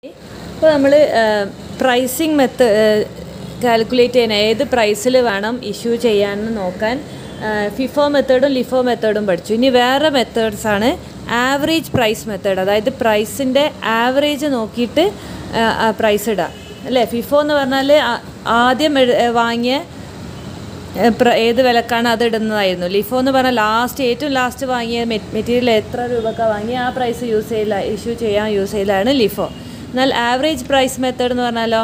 ഇപ്പോൾ നമ്മൾ pricing calculate ചെയ്യാൻ ഏത് പ്രൈസിൽ വേണം ഇഷ്യൂ ചെയ്യാമെന്ന് നോക്കാൻ ഫിഫോ മെത്തേഡും ലിഫോ മെത്തേഡും പഠിച്ചു. ഇനി വേറെ മെത്തേഡ്സാണ് ആവറേജ് പ്രൈസ് മെത്തേഡ്. അതായത് പ്രൈസിൻ്റെ ആവറേജ് നോക്കിയിട്ട് പ്രൈസ് ഇടുക അല്ലേ. ഫിഫോ എന്ന് പറഞ്ഞാൽ ആദ്യം വാങ്ങിയ ഏത് വിലക്കാണ് അത് ഇടുന്നതായിരുന്നു. ലിഫോ എന്ന് പറഞ്ഞാൽ ഏറ്റവും ലാസ്റ്റ് വാങ്ങിയ മെറ്റീരിയൽ എത്ര രൂപക്കാണ് വാങ്ങി ആ പ്രൈസ് ഇഷ്യൂ ചെയ്യാൻ യൂസ് ചെയ്യലാണ് ലിഫോ. എന്നാൽ ആവറേജ് പ്രൈസ് മെത്തേഡ് എന്ന് പറഞ്ഞാലോ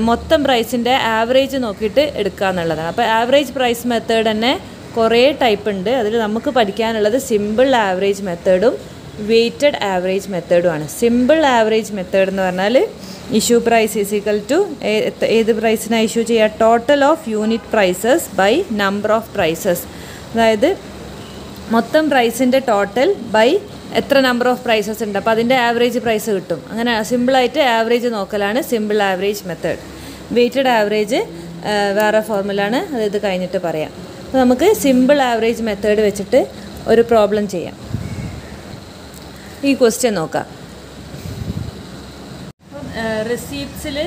മൊത്തം പ്രൈസിൻ്റെ ആവറേജ് നോക്കിയിട്ട് എടുക്കുക എന്നുള്ളതാണ്. അപ്പോൾ ആവറേജ് പ്രൈസ് മെത്തേഡ് തന്നെ കുറേ ടൈപ്പ് ഉണ്ട്. അതിൽ നമുക്ക് പഠിക്കാനുള്ളത് സിമ്പിൾ ആവറേജ് മെത്തേഡും വെയ്റ്റഡ് ആവറേജ് മെത്തേഡുമാണ്. സിമ്പിൾ ആവറേജ് മെത്തേഡ് എന്ന് പറഞ്ഞാൽ issue price is equal to ഏത് പ്രൈസിനാണ് ഇഷ്യൂ ചെയ്യുക, total of unit prices by number of prices. അതായത് മൊത്തം പ്രൈസിൻ്റെ ടോട്ടൽ ബൈ എത്ര നമ്പർ ഓഫ് പ്രൈസസ് ഉണ്ട്, അപ്പോൾ അതിൻ്റെ ആവറേജ് പ്രൈസ് കിട്ടും. അങ്ങനെ സിമ്പിളായിട്ട് ആവറേജ് നോക്കലാണ് simple average method. Weighted average വേറെ ഫോർമുലാണ്, അത് ഇത് കഴിഞ്ഞിട്ട് പറയാം. അപ്പോൾ നമുക്ക് സിമ്പിൾ ആവറേജ് മെത്തേഡ് വെച്ചിട്ട് ഒരു പ്രോബ്ലം ചെയ്യാം. ഈ ക്വസ്റ്റ്യൻ നോക്കാം. റിസീപ്റ്റ്സിൽ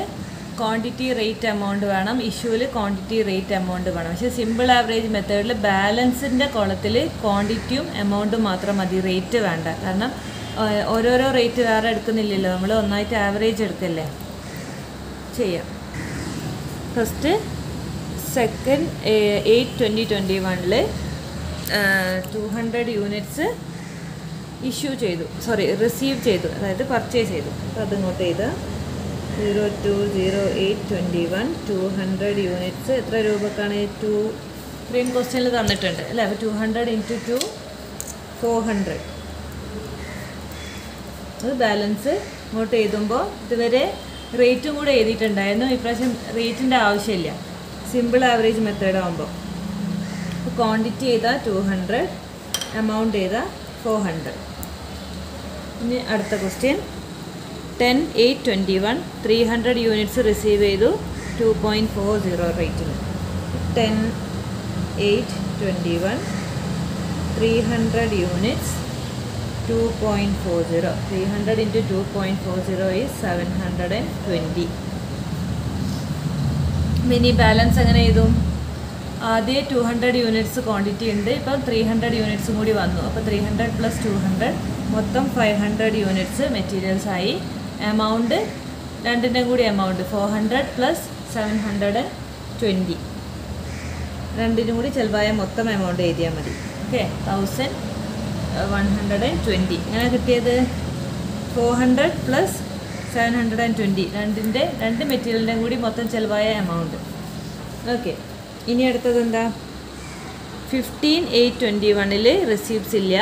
ക്വാണ്ടിറ്റി റേറ്റ് എമൗണ്ട് വേണം, ഇഷ്യൂവിൽ ക്വാണ്ടിറ്റി റേറ്റ് എമൗണ്ട് വേണം. പക്ഷേ സിമ്പിൾ ആവറേജ് മെത്തേഡിൽ ബാലൻസിൻ്റെ കോളത്തിൽ ക്വാണ്ടിറ്റിയും എമൗണ്ടും മാത്രം മതി, റേറ്റ് വേണ്ട. കാരണം ഓരോരോ റേറ്റ് വേറെ എടുക്കുന്നില്ലല്ലോ, നമ്മൾ ഒന്നായിട്ട് ആവറേജ് എടുക്കല്ലേ. ചെയ്യാം. ഫസ്റ്റ് സെക്കൻഡ് 8/2021 200 യൂണിറ്റ്സ് ഇഷ്യൂ ചെയ്തു, റിസീവ് ചെയ്തു, അതായത് പർച്ചേസ് ചെയ്തു. അപ്പോൾ അതിങ്ങോട്ട് ചെയ്താൽ 02/08/21 200 യൂണിറ്റ്സ് എത്ര രൂപക്കാണ്? ഇത്രയും ക്വസ്റ്റ്യനിൽ തന്നിട്ടുണ്ട് അല്ലേ. അപ്പോൾ 200 × 2 400. അത് ബാലൻസ് ഇങ്ങോട്ട് എഴുതുമ്പോൾ ഇതുവരെ റേറ്റും കൂടെ എഴുതിയിട്ടുണ്ടായിരുന്നു. ഇപ്രാവശ്യം റേറ്റിൻ്റെ ആവശ്യമില്ല, സിമ്പിൾ ആവറേജ് മെത്തേഡ് ആകുമ്പോൾ. അപ്പോൾ ക്വാണ്ടിറ്റി ചെയ്താൽ 200, എമൗണ്ട് ചെയ്താൽ 400. ഇനി അടുത്ത ക്വസ്റ്റ്യൻ 10/8/21 300 യൂണിറ്റ്സ് റിസീവ് ചെയ്തു 2.40 റേറ്റിൽ. 10/8/21 300 യൂണിറ്റ്സ് 2.40. 300 × 2.40 is 720. മിനി ബാലൻസ് എങ്ങനെ ചെയ്തു? ആദ്യം 200 യൂണിറ്റ്സ് ക്വാണ്ടിറ്റി ഉണ്ട്, ഇപ്പം 300 യൂണിറ്റ്സും കൂടി വന്നു. അപ്പോൾ 300 + 200 മൊത്തം 500 യൂണിറ്റ്സ് മെറ്റീരിയൽസ് ആയി. എമൗണ്ട് രണ്ടിൻ്റെയും കൂടി എമൗണ്ട് 400 + 720. രണ്ടിനും കൂടി ചിലവായ മൊത്തം എമൗണ്ട് എഴുതിയാൽ മതി. ഓക്കെ, 1120. ഇങ്ങനെ കിട്ടിയത് 400 + 720 രണ്ട് മെറ്റീരിയലിൻ്റെയും കൂടി മൊത്തം ചിലവായ എമൗണ്ട്. ഓക്കെ, ഇനി അടുത്തത് എന്താ? 15/8/21 റിസീപ്റ്റ്സ് ഇല്ല,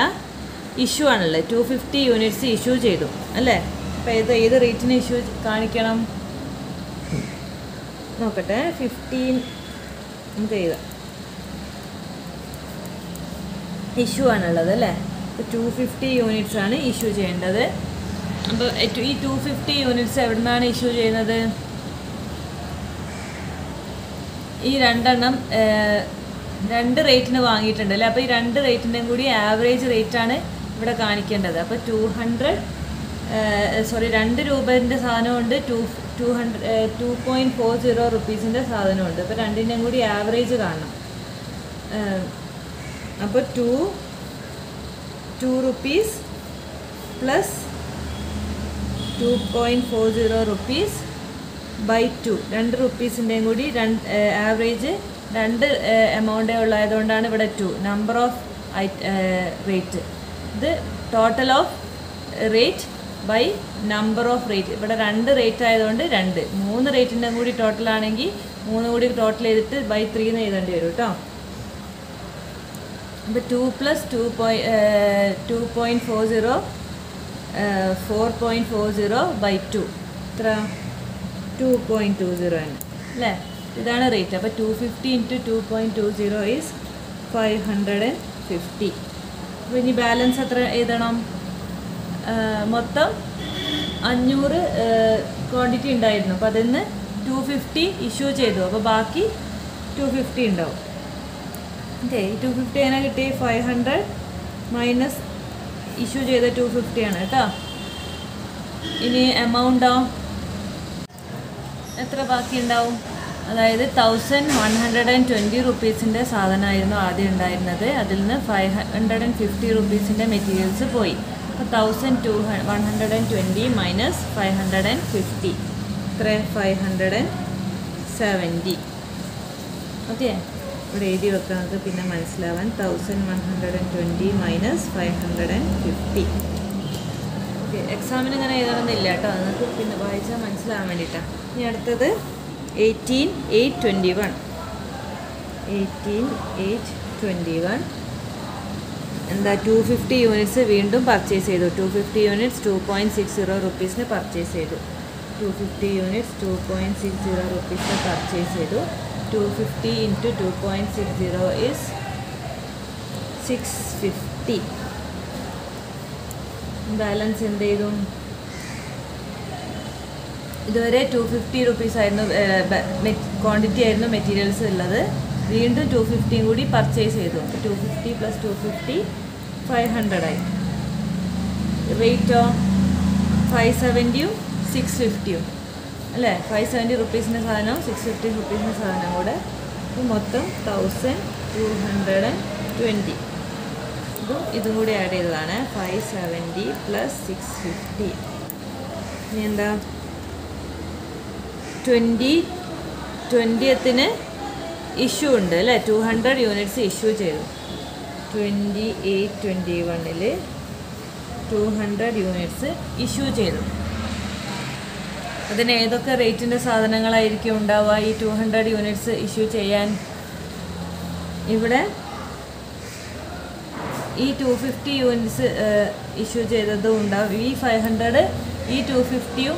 ഇഷ്യൂ ആണല്ലേ. 250 യൂണിറ്റ്സ് ഇഷ്യൂ ചെയ്തു അല്ലേ. അപ്പോൾ ഏത് റേറ്റിന് ഇഷ്യൂ കാണിക്കണം നോക്കട്ടെ. 15 നമുക്ക് എഴുതാം, ഇഷ്യൂ ആണുള്ളത് അല്ലേ. അപ്പോൾ 250 യൂണിറ്റ്സ് ആണ് ഇഷ്യൂ ചെയ്യേണ്ടത്. അപ്പോൾ ഈ 250 യൂണിറ്റ്സ് എവിടെ നിന്നാണ് ഇഷ്യൂ ചെയ്യുന്നത്? ഈ രണ്ടെണ്ണം രണ്ട് റേറ്റിന് വാങ്ങിയിട്ടുണ്ട് അല്ലേ. അപ്പോൾ ഈ രണ്ട് റേറ്റിൻ്റെയും കൂടി ആവറേജ് റേറ്റാണ് ഇവിടെ കാണിക്കേണ്ടത്. അപ്പോൾ 2 രൂപേൻ്റെ സാധനമുണ്ട്, 2.40 റുപ്പീസിൻ്റെ സാധനമുണ്ട്. അപ്പോൾ രണ്ടിൻ്റെയും കൂടി ആവറേജ് കാണണം. അപ്പോൾ 2 rupees + 2.40 rupees / 2. 2 റുപ്പീസിൻ്റെയും കൂടി ആവറേജ് രണ്ട് എമൗണ്ടേ ഉള്ളതുകൊണ്ടാണ് ഇവിടെ 2. നമ്പർ ഓഫ് റേറ്റ്, ഇത് total of rate by number of rate. ഇവിടെ 2 റേറ്റ് ആയതുകൊണ്ട് 2. 3 റേറ്റിൻ്റെ കൂടി ടോട്ടലാണെങ്കിൽ 3 കൂടി ടോട്ടൽ ചെയ്തിട്ട് / 3 എന്ന് എഴുതേണ്ടി വരും കേട്ടോ. അപ്പോൾ 2 + 2.40 4.40 / 2 എത്ര? 2.20 ആണ് അല്ലേ. ഇതാണ് റേറ്റ്. അപ്പോൾ 250 × 2.20 is 550. അപ്പോൾ ഇനി ബാലൻസ് എത്ര എഴുതണം? മൊത്തം 500 ക്വാണ്ടിറ്റി ഉണ്ടായിരുന്നു. അപ്പോൾ അതിൽ നിന്ന് 250 ഇഷ്യൂ ചെയ്തു, അപ്പോൾ ബാക്കി 250 ഉണ്ടാവും. ഓക്കെ, ഈ 250 എങ്ങനെ കിട്ടി? 500 - ഇഷ്യൂ ചെയ്ത 250 ആണ് കേട്ടോ. ഇനി എമൗണ്ടോ എത്ര ബാക്കി ഉണ്ടാവും? അതായത് 1120 റുപ്പീസിൻ്റെ സാധനമായിരുന്നു ആദ്യം ഉണ്ടായിരുന്നത്. അതിൽ നിന്ന് 550 റുപ്പീസിൻ്റെ മെറ്റീരിയൽസ് പോയി. അപ്പോൾ 1120 മൈനസ് 550 എത്ര? 570. ഓക്കെ, ഇവിടെ എഴുതി വെക്കുന്നത് പിന്നെ മനസ്സിലാവാൻ. 1120 മൈനസ് 550. ഓക്കെ, എക്സാമിന് ഇങ്ങനെ എഴുതണമെന്നില്ല കേട്ടോ, നിങ്ങൾക്ക് പിന്നെ വായിച്ചാൽ മനസ്സിലാവാൻ വേണ്ടിയിട്ടാണ്. ഇനി അടുത്തത് 18,821. 18,821 എന്താ? 250 യൂണിറ്റ്സ് വീണ്ടും പർച്ചേസ് ചെയ്തു. 250 യൂണിറ്റ്സ് 2.60 റുപ്പീസിന് പർച്ചേസ് ചെയ്തു. 250 യൂണിറ്റ്സ് 2.60 റുപ്പീസിന് പർച്ചേസ് ചെയ്തു. 250 ഇൻറ്റു 2.60 ഇസ് 650. ബാലൻസ് എന്ത് ചെയ്തു? ഇതുവരെ 250 റുപ്പീസ് ആയിരുന്നു ക്വാണ്ടിറ്റി ആയിരുന്നു മെറ്റീരിയൽസ് ഉള്ളത്. വീണ്ടും 250 കൂടി പർച്ചേസ് ചെയ്തു. 250 പ്ലസ് 250 500 ആയി. റേറ്റോ 570യും 650യും അല്ലേ? 570 റുപ്പീസിൻ്റെ സാധനവും 650 റുപ്പീസിൻ്റെ സാധനം കൂടെ മൊത്തം 1220. ഇതും കൂടി ആഡ് ചെയ്തതാണ്. 570 പ്ലസ് 650. ഇനി എന്താ? 20th ഇഷ്യൂ ഉണ്ട് അല്ലേ? 200 യൂണിറ്റ്സ് ഇഷ്യൂ ചെയ്തു. 2821 200 യൂണിറ്റ്സ് ഇഷ്യൂ ചെയ്തു. അതിന് ഏതൊക്കെ റേറ്റിൻ്റെ സാധനങ്ങളായിരിക്കും ഉണ്ടാവുക ഈ 200 യൂണിറ്റ്സ് ഇഷ്യൂ ചെയ്യാൻ? ഇവിടെ ഈ 250 യൂണിറ്റ്സ് ഇഷ്യൂ ചെയ്തതും ഉണ്ടാവും. ഈ 500, ഈ 250യും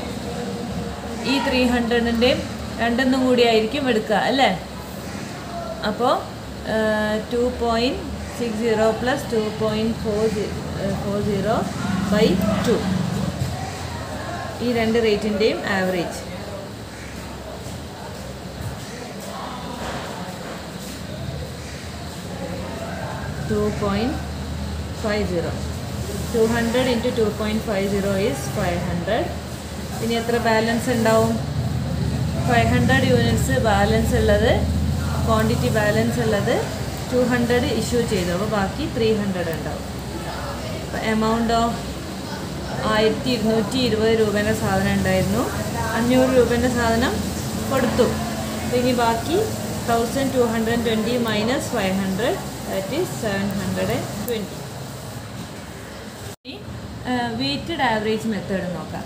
ഈ 300ൻ്റെയും രണ്ടെണ്ണം കൂടി ആയിരിക്കും എടുക്കുക അല്ലേ? അപ്പോൾ 2.60 പ്ലസ് 2.40/2 ഈ രണ്ട് റേറ്റിൻ്റെയും ആവറേജ്. $2.50. 200 into 2.50 is 500. ഇനി എത്ര ബാലൻസ് ഉണ്ടാവും? 500 യൂണിറ്റ്സ് ബാലൻസ് ഉള്ളത്, ക്വാണ്ടിറ്റി ബാലൻസ് ഉള്ളത് 200 ഇഷ്യൂ ചെയ്തു. അപ്പോൾ ബാക്കി 300 ഉണ്ടാവും. അപ്പോൾ എമൗണ്ടോ 1220 രൂപേൻ്റെ സാധനം ഉണ്ടായിരുന്നു. 500 രൂപേൻ്റെ സാധനം കൊടുത്തു. ഇനി ബാക്കി 1220 മൈനസ് 500 ദാറ്റ് ഈസ് 720. ഇനി വെയ്റ്റഡ് ആവറേജ് മെത്തേഡ് നോക്കാം.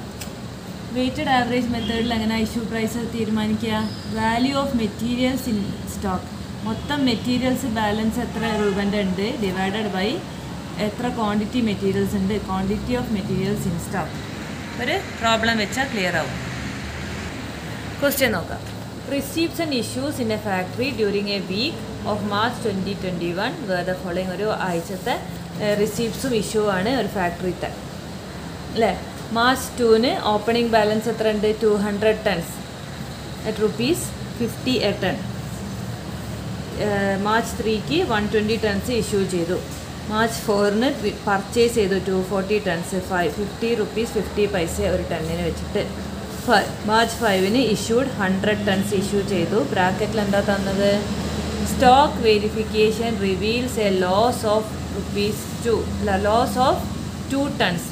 വെയ്റ്റഡ് ആവറേജ് മെത്തേഡിൽ എങ്ങനെ ഇഷ്യൂ പ്രൈസ് തീരുമാനിക്കുക? Value of materials in stock. മൊത്തം മെറ്റീരിയൽസ് ബാലൻസ് എത്ര രൂപൻ്റെ ഉണ്ട് ഡിവൈഡഡ് ബൈ എത്ര ക്വാണ്ടിറ്റി മെറ്റീരിയൽസ് ഉണ്ട്, quantity of materials in stock. ഒരു പ്രോബ്ലം വെച്ചാൽ ക്ലിയർ ആവും. ക്വസ്റ്റ്യൻ നോക്കാം. Receipts and issues in a factory during a week of March 2021 where the following. ഒരു ആഴ്ചത്തെ റിസീപ്റ്റ്സും ഇഷ്യൂ ആണ് ഒരു ഫാക്ടറിത്തെ അല്ലേ? മാർച്ച് 2 ഓപ്പണിംഗ് ബാലൻസ് എത്ര ഉണ്ട്? 200 tons at ₹50 a ton. March 3 120 tons issue ചെയ്തു. മാർച്ച് 4 പർച്ചേസ് ചെയ്തു 240 tons, ₹50 ഒരു ടണ്ണിന് വെച്ചിട്ട്. മാർച്ച് 5 ഇഷ്യൂഡ് 100 tons ഇഷ്യൂ ചെയ്തു. ബ്രാക്കറ്റിൽ എന്താ തന്നത്? Stock verification reveals a loss of $2 tons.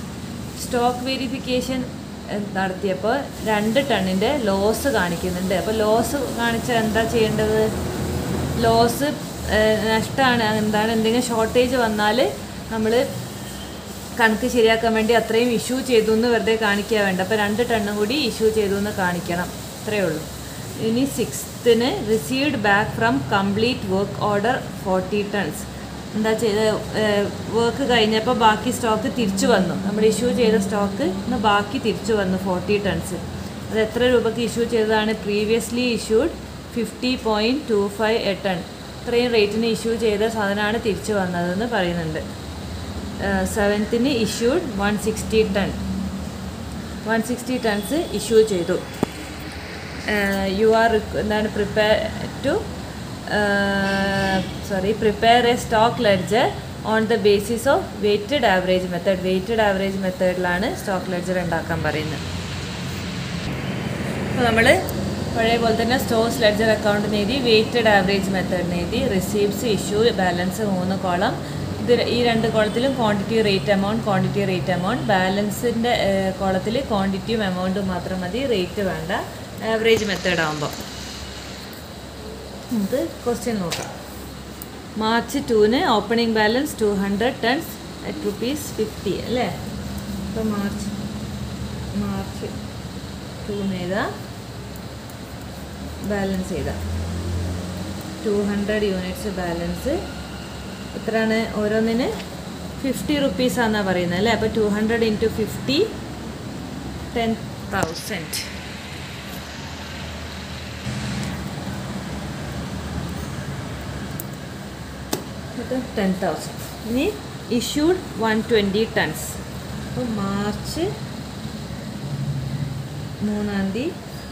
Stock verification നടത്തിയപ്പോൾ 2 ടണ്ണിൻ്റെ ലോസ് കാണിക്കുന്നുണ്ട്. അപ്പോൾ ലോസ് കാണിച്ചാൽ എന്താ ചെയ്യേണ്ടത്? ലോസ് നഷ്ടമാണ്. എന്താണ്? എന്തെങ്കിലും ഷോർട്ടേജ് വന്നാൽ നമ്മൾ കണക്ക് ശരിയാക്കാൻ വേണ്ടി അത്രയും ഇഷ്യൂ ചെയ്തു എന്ന് വെറുതെ കാണിക്കുക വേണ്ട. അപ്പോൾ 2 ടണ്ണും കൂടി ഇഷ്യൂ ചെയ്തു എന്ന് കാണിക്കണം. അത്രയേ ഉള്ളൂ. ഇനി 6th received back from complete work order 40 tons. എന്താ ചെയ്ത്? വർക്ക് കഴിഞ്ഞപ്പോൾ ബാക്കി സ്റ്റോക്ക് തിരിച്ചു വന്നു. നമ്മൾ ഇഷ്യൂ ചെയ്ത സ്റ്റോക്ക് ഇന്ന് ബാക്കി തിരിച്ചു വന്നു 40 tons. അത് എത്ര രൂപയ്ക്ക് ഇഷ്യൂ ചെയ്തതാണ്? Previously issued 50.25 a ton. ഇത്രയും റേറ്റിന് ഇഷ്യൂ ചെയ്ത സാധനമാണ് തിരിച്ചു വന്നതെന്ന് പറയുന്നുണ്ട്. 7th issued 160 tons. 160 tons issue ചെയ്തു. യു ആർ എന്താണ് prepare a stock ledger on the basis of weighted average method. Weighted average മെത്തേഡിലാണ് സ്റ്റോക്ക് ലെഡ്ജർ ഉണ്ടാക്കാൻ പറയുന്നത്. അപ്പോൾ നമ്മൾ പഴയ പോലെ തന്നെ സ്റ്റോഴ്സ് ലെഡ്ജർ അക്കൗണ്ടിന് എഴുതി, വെയ്റ്റഡ് ആവറേജ് മെത്തേഡിന് എഴുതി, റിസീപ്റ്റ്സ്, ഇഷ്യൂ, ബാലൻസ് 3 കോളം. ഈ 2 കോളത്തിലും ക്വാണ്ടിറ്റി, റേറ്റ്, എമൗണ്ട്. ബാലൻസിൻ്റെ കോളത്തിൽ ക്വാണ്ടിറ്റിയും എമൗണ്ടും മാത്രം മതി, റേറ്റ് വേണ്ട, ആവറേജ് മെത്തേഡ് ആകുമ്പോൾ. നമുക്ക് ക്വസ്റ്റ്യൻ നോക്കാം. മാർച്ച് 2-ന് ഓപ്പണിംഗ് ബാലൻസ് 200 tons at ₹50 അല്ലേ. അപ്പോൾ മാർച്ച് 2-ന് എഴുതാം, ബാലൻസ് ചെയ്താൽ 200 യൂണിറ്റ്സ് ബാലൻസ്. എത്രയാണ് ഓരോന്നിന്? ₹50 ആണെന്നാണ് പറയുന്നത് അല്ലേ. അപ്പോൾ 200 × 50 10,000. ഇത് 10,000. ഇനി ഇഷ്യൂഡ് 120 tons. അപ്പോൾ മാർച്ച് 3-ാം തീയതി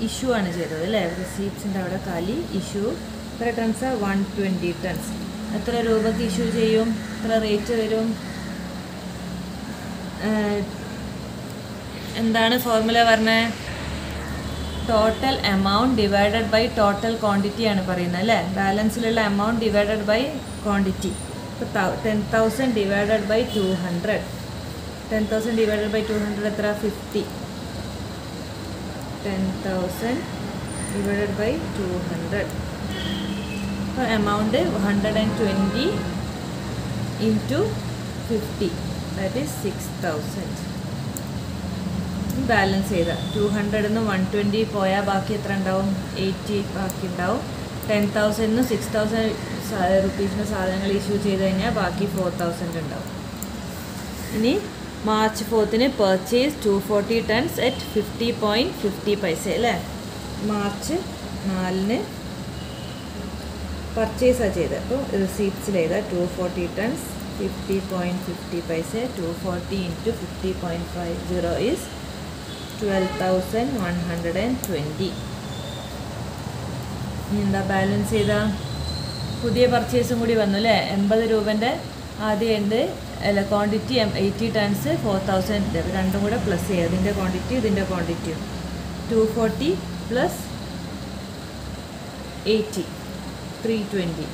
ഇഷ്യൂ ആണ് ചെയ്തത് അല്ലേ. റിസീപ്റ്റ്സിൻ്റെ അവിടെ കാലി ഇഷ്യൂ. എത്ര ടൺസാണ്? 120 tons. എത്ര രൂപയ്ക്ക് ഇഷ്യൂ ചെയ്യും? എത്ര റേറ്റ് വരും? എന്താണ് ഫോർമുല പറഞ്ഞത്? Total amount divided by total quantity ആണ് പറയുന്നത് അല്ലേ. ബാലൻസിലുള്ള എമൗണ്ട് ഡിവൈഡഡ് ബൈ ക്വാണ്ടിറ്റി. ഇപ്പോൾ 10,000 ഡിവൈഡഡ് ബൈ 200. 10,000 ഡിവൈഡഡ് ബൈ 200 എത്ര? 50. 10,000 ഡിവൈഡഡ് ബൈ 200. അപ്പോൾ എമൗണ്ട് 120 × 50, ദാറ്റ് ഈസ് 6,000. ബാലൻസ് ചെയ്താൽ 200-ന്ന് 120 പോയാൽ ബാക്കി എത്ര ഉണ്ടാവും? 80 ബാക്കി ഉണ്ടാവും. 10,000-ന്ന് 6,000 റുപ്പീസിന് സാധനങ്ങൾ ഇഷ്യൂ ചെയ്ത് കഴിഞ്ഞാൽ ബാക്കി 4,000 ഉണ്ടാവും. ഇനി മാർച്ച് 4-ന് പർച്ചേസ് 240 tons at 50.50 പൈസ അല്ലേ. മാർച്ച് 4-ന് പർച്ചേസാണ് ചെയ്തത്. അപ്പോൾ റിസീപ്റ്റ്സിൽ ചെയ്താൽ 240 tons 50.50 പൈസ. 240 × 50.50 ഈസ് 12,120. ഇനി എന്താ ബാലൻസ് ചെയ്താൽ? പുതിയ പർച്ചേസും കൂടി വന്നു അല്ലേ. 80 രൂപേൻ്റെ ആദ്യം ഉണ്ട് അല്ല, ക്വാണ്ടിറ്റി 80 tons 4,000. രണ്ടും കൂടെ പ്ലസ് ചെയ്യുക, ഇതിൻ്റെ ക്വാണ്ടിറ്റി ഇതിൻ്റെ ക്വാണ്ടിറ്റിയും. 240 + 80 320.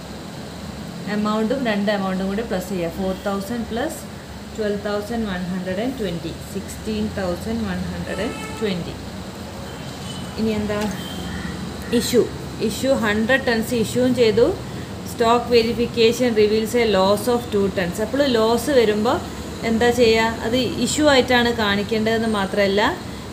എമൗണ്ടും രണ്ട് എമൗണ്ടും കൂടി പ്ലസ് ചെയ്യുക. 4,000 + 12,120 16,120. ഇനി എന്താ? ഇഷ്യൂ 100 tons ഇഷ്യൂവും ചെയ്തു. Stock verification reveals a loss of 2 tons. അപ്പോൾ ലോസ് വരുമ്പോൾ എന്താ ചെയ്യുക? അത് ഇഷ്യൂ ആയിട്ടാണ് കാണിക്കേണ്ടതെന്ന് മാത്രമല്ല,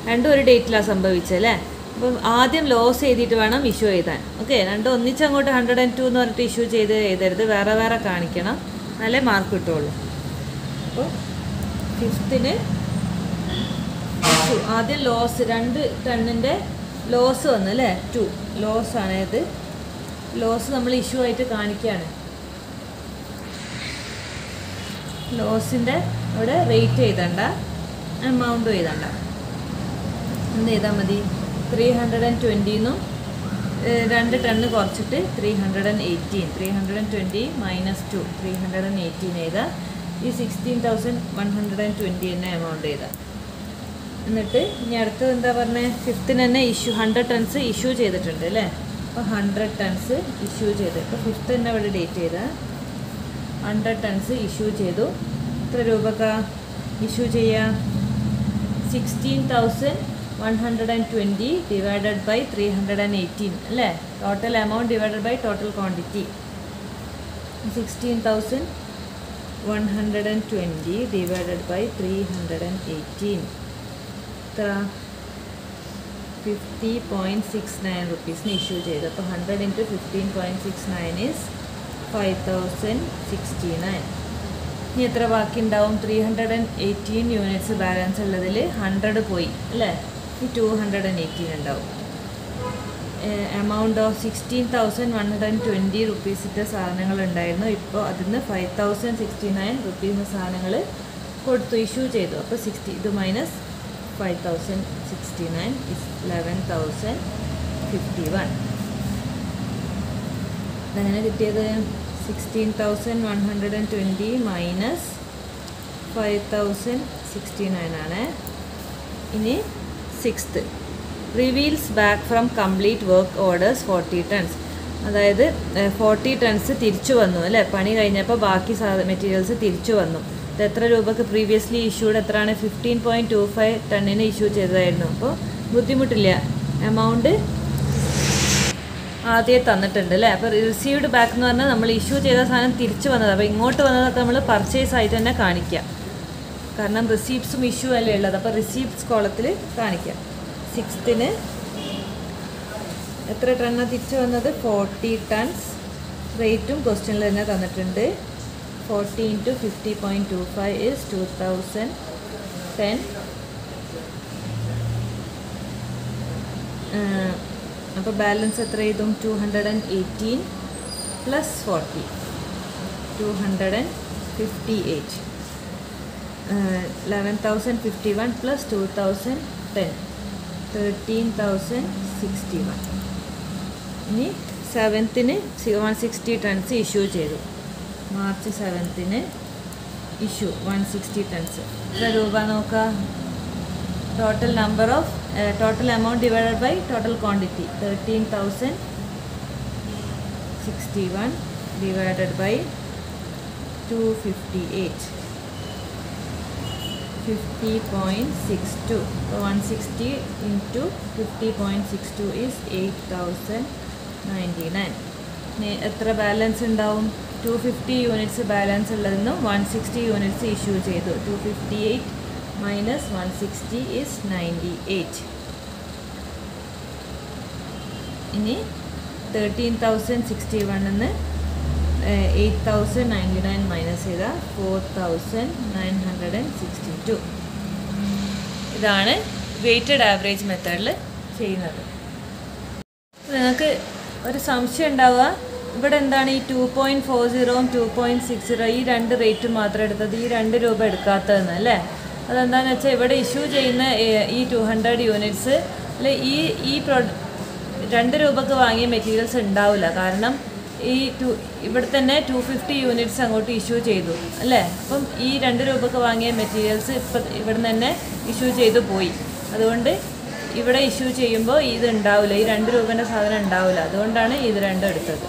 രണ്ടും ഒരു ഡേറ്റിലാണ് സംഭവിച്ചല്ലേ. അപ്പം ആദ്യം ലോസ് എഴുതിയിട്ട് വേണം ഇഷ്യൂ എഴുതാൻ. ഓക്കെ, രണ്ടും ഒന്നിച്ചങ്ങോട്ട് 102 എന്ന് പറഞ്ഞിട്ട് ഇഷ്യൂ ചെയ്ത് എഴുതരുത്, വേറെ വേറെ കാണിക്കണം, നല്ല മാർക്ക് കിട്ടുള്ളൂ. അപ്പോൾ 5-ന് ഇഷ്യൂ ആദ്യം ലോസ് 2 ടണ്ണിൻ്റെ ലോസ് വന്നു അല്ലേ. 2 ലോസാണ് ഇത്. ലോസ് നമ്മൾ ഇഷ്യൂ ആയിട്ട് കാണിക്കുകയാണ്. ലോസിൻ്റെ അവിടെ റേറ്റ് എഴുതണ്ട, എമൗണ്ടും എഴുതണ്ട. എന്ത് ചെയ്താൽ മതി? 320-ന്നും 2 ടണ്ണ് കുറച്ചിട്ട് 318. 320 - 2 318 എഴുതാം. ഈ 16,120 തന്നെ എമൗണ്ട് എഴുതാം. എന്നിട്ട് ഇനി അടുത്തത് എന്താ പറഞ്ഞത്? 5-ന് തന്നെ ഇഷ്യൂ 100 tons ഇഷ്യൂ ചെയ്തിട്ടുണ്ട് അല്ലേ. അപ്പോൾ 100 tons ഇഷ്യൂ ചെയ്ത്, ഇപ്പോൾ 5th തന്നെ ഇവിടെ ഡേറ്റ് ചെയ്താൽ 100 tons ഇഷ്യൂ ചെയ്തു. എത്ര രൂപക്കാ ഇഷ്യൂ ചെയ്യുക? 16,120 ഡിവൈഡഡ് ബൈ 318 അല്ലേ. Total amount divided by total quantity. 16,120 divided by 318 എത്ര? 50.69 റുപ്പീസിന് ഇഷ്യൂ ചെയ്തു. അപ്പോൾ 100 × 15.69 ഈസ് 5,069. ഇനി എത്ര ബാക്കി ഉണ്ടാവും? 318 യൂണിറ്റ്സ് ബാലൻസ് ഉള്ളതിൽ 100 പോയി അല്ലേ. ഈ 218 ഉണ്ടാവും. Amount of 16,120 റുപ്പീസിൻ്റെ സാധനങ്ങളുണ്ടായിരുന്നു. ഇപ്പോൾ അതിന് 5,069 റുപ്പീസിന് സാധനങ്ങൾ കൊടുത്തു, ഇഷ്യൂ ചെയ്തു. അപ്പോൾ 60 ഇത് മൈനസ് 5,069 ഇസ് 11,051. ഇതെങ്ങനെ കിട്ടിയത്? 16,120 മൈനസ് 5,069 ആണ്. ഇനി 6th reveals back from complete work orders 40 tons. അതായത് 40 ടൺസ് തിരിച്ചു വന്നു അല്ലേ, പണി കഴിഞ്ഞപ്പോൾ ബാക്കി മെറ്റീരിയൽസ് തിരിച്ചു വന്നു. ഇത് എത്ര രൂപക്ക് പ്രീവിയസ്ലി ഇഷ്യൂഡ് എത്രയാണ്? 15.25 ടണ്ണിന് ഇഷ്യൂ ചെയ്തതായിരുന്നു. അപ്പോൾ ബുദ്ധിമുട്ടില്ല, എമൗണ്ട് ആദ്യം തന്നിട്ടുണ്ട് അല്ലേ. അപ്പോൾ റിസീവ്ഡ് ബാക്ക് എന്ന് പറഞ്ഞാൽ നമ്മൾ ഇഷ്യൂ ചെയ്ത സാധനം തിരിച്ചു വന്നത്. അപ്പോൾ ഇങ്ങോട്ട് വന്നതൊക്കെ നമ്മൾ പർച്ചേസ് ആയിട്ട് തന്നെ കാണിക്കാം, കാരണം റിസീപ്റ്റ്സും ഇഷ്യൂ അല്ലേ ഉള്ളത്. അപ്പോൾ റിസീപ്റ്റ്സ് കോളത്തിൽ കാണിക്കാം. 6th എത്ര ടണ്ണാണ് തിരിച്ചു വന്നത്? 40 ടൺസ്. റേറ്റും ക്വസ്റ്റ്യനിൽ തന്നെ തന്നിട്ടുണ്ട്. 40 × 50.25 is 2010. അപ്പോൾ ബാലൻസ് എത്ര എഴുതും? 218 + 40 258. 11,051 + 2010 13,061. ഇനി 7th 160 ടൺസ് ഇഷ്യൂ ചെയ്തു. March 7th issue 160 tons. എത്ര രൂപ നോക്കാം? Total number of total amount divided by total quantity 13,061 divided by 258 50.62. 160 × 50.62 is 8,099. എത്ര ബാലൻസ് ഉണ്ടാവും? 250 യൂണിറ്റ്സ് ബാലൻസ് ഉള്ളതെന്നും 160 യൂണിറ്റ്സ് ഇഷ്യൂ ചെയ്തു. 258 minus 160 is 98. ഇനി 13,061 8,099 മൈനസ് ചെയ്താൽ 4,962. ഇതാണ് വെയ്റ്റഡ് ആവറേജ് മെത്തേഡിൽ ചെയ്യുന്നത്. നിങ്ങൾക്ക് ഒരു സംശയം ഉണ്ടാവുക, ഇവിടെ എന്താണ് ഈ 2.40 2.60 ഈ രണ്ട് റേറ്റ് മാത്രം എടുത്തത്, ഈ 2 രൂപ എടുക്കാത്തതെന്ന് അല്ലേ? അതെന്താണെന്ന് വെച്ചാൽ ഇവിടെ ഇഷ്യൂ ചെയ്യുന്ന ഈ 200 യൂണിറ്റ്സ് അല്ലെ, ഈ 2 രൂപക്ക് വാങ്ങിയ മെറ്റീരിയൽസ് ഉണ്ടാവില്ല. കാരണം ഇവിടെ തന്നെ 250 യൂണിറ്റ്സ് അങ്ങോട്ട് ഇഷ്യൂ ചെയ്തു അല്ലേ. അപ്പം ഈ 2 രൂപക്ക് വാങ്ങിയ മെറ്റീരിയൽസ് ഇവിടെ നിന്ന് തന്നെ ഇഷ്യൂ ചെയ്തു പോയി. അതുകൊണ്ട് ഇവിടെ ഇഷ്യൂ ചെയ്യുമ്പോൾ ഇത് ഉണ്ടാവില്ല, ഈ 2 രൂപേൻ്റെ സാധനം ഉണ്ടാവില്ല. അതുകൊണ്ടാണ് ഇത് രണ്ടും എടുത്തത്.